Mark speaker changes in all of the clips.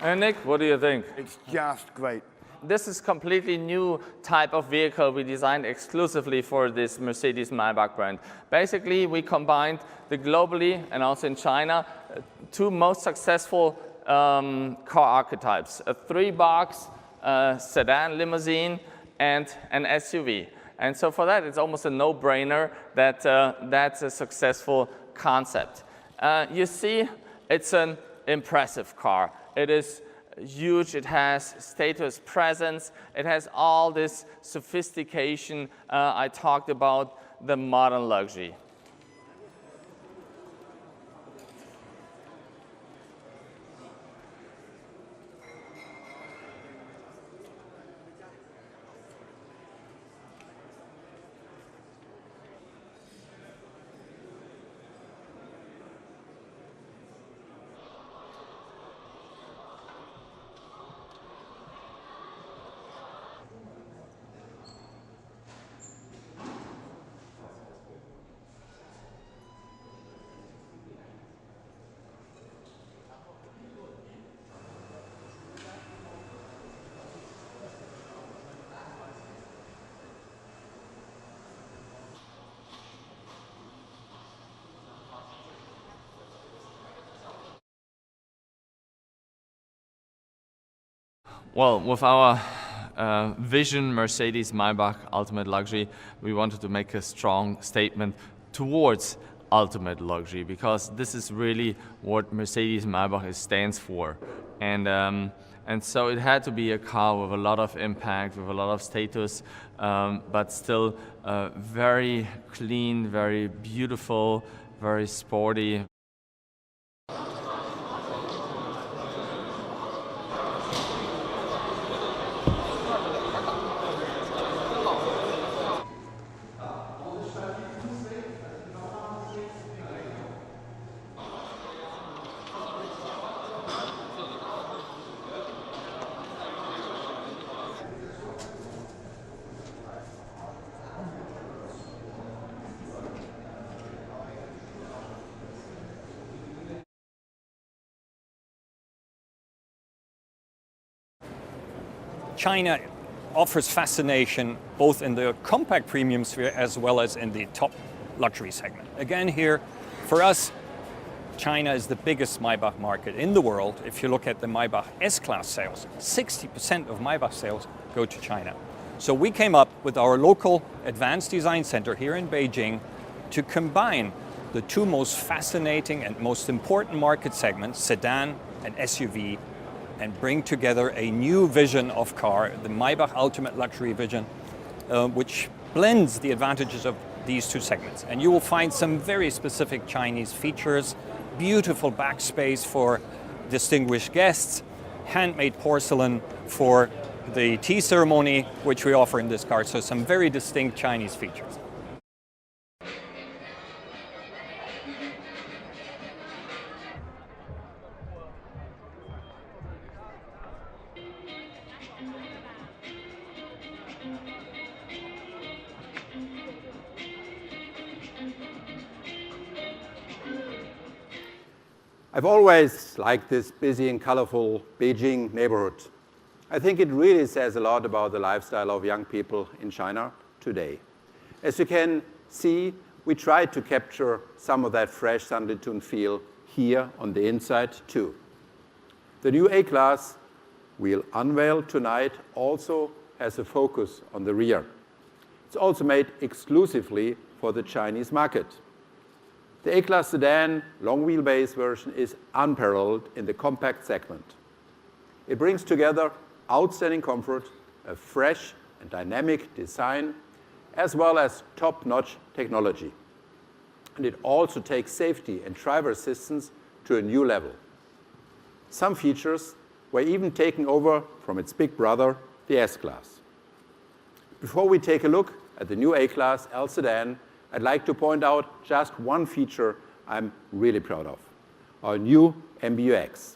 Speaker 1: And Nick, what do you think?
Speaker 2: It's just great.
Speaker 1: This is completely new type of vehicle we designed exclusively for this Mercedes-Maybach brand. Basically, we combined the globally and also in China two most successful car archetypes: a three-box sedan limousine and an SUV. And so for that, it's almost a no-brainer that that's a successful concept. You see, it's an impressive car. It is huge, it has status presence, it has all this sophistication I talked about, the modern luxury. Well, with our Vision Mercedes-Maybach Ultimate Luxury, we wanted to make a strong statement towards ultimate luxury, because this is really what Mercedes-Maybach stands for. And so it had to be a car with a lot of impact, with a lot of status, but still very clean, very beautiful, very sporty.
Speaker 3: China offers fascination both in the compact premium sphere as well as in the top luxury segment. Again here, for us, China is the biggest Maybach market in the world. If you look at the Maybach S-Class sales, 60% of Maybach sales go to China. So we came up with our local advanced design center here in Beijing to combine the two most fascinating and most important market segments, sedan and SUV, and bring together a new vision of car, the Maybach Ultimate Luxury vision, which blends the advantages of these two segments. And you will find some very specific Chinese features, beautiful backspace for distinguished guests, handmade porcelain for the tea ceremony, which we offer in this car. So some very distinct Chinese features.
Speaker 2: I've always liked this busy and colorful Beijing neighborhood. I think it really says a lot about the lifestyle of young people in China today. As you can see, we tried to capture some of that fresh Sunday tune feel here on the inside too. The new A-Class we'll unveil tonight also has a focus on the rear. It's also made exclusively for the Chinese market. The A-Class sedan long wheelbase version is unparalleled in the compact segment. It brings together outstanding comfort, a fresh and dynamic design, as well as top-notch technology. And it also takes safety and driver assistance to a new level. Some features were even taken over from its big brother, the S-Class. Before we take a look at the new A-Class L Sedan, I'd like to point out just one feature I'm really proud of, our new MBUX.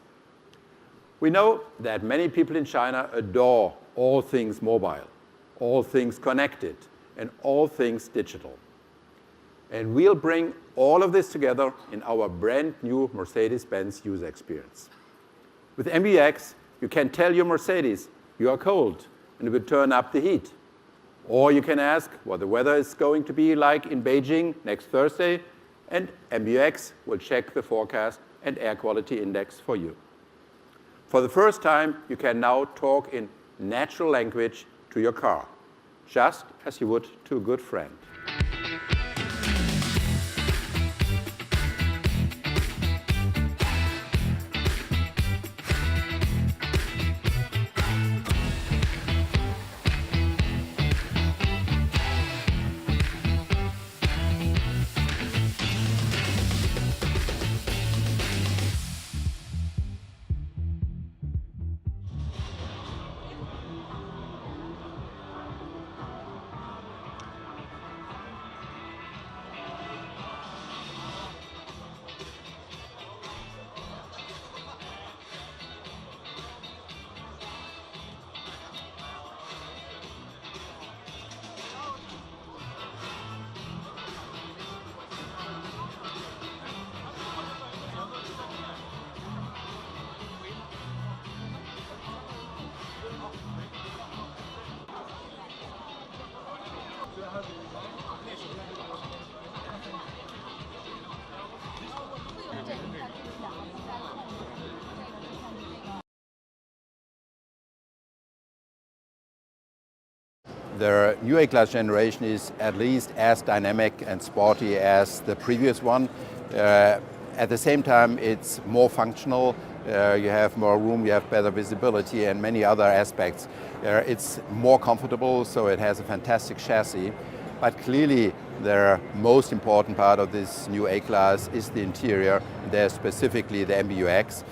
Speaker 2: We know that many people in China adore all things mobile, all things connected, and all things digital. And we'll bring all of this together in our brand new Mercedes-Benz User Experience. With MBUX, you can tell your Mercedes you are cold and it will turn up the heat. Or you can ask what the weather is going to be like in Beijing next Thursday, and MBUX will check the forecast and air quality index for you. For the first time, you can now talk in natural language to your car, just as you would to a good friend. The new A-Class generation is at least as dynamic and sporty as the previous one. At the same time, it's more functional. You have more room, you have better visibility and many other aspects. It's more comfortable, so it has a fantastic chassis. But clearly, the most important part of this new A-Class is the interior, there specifically the MBUX.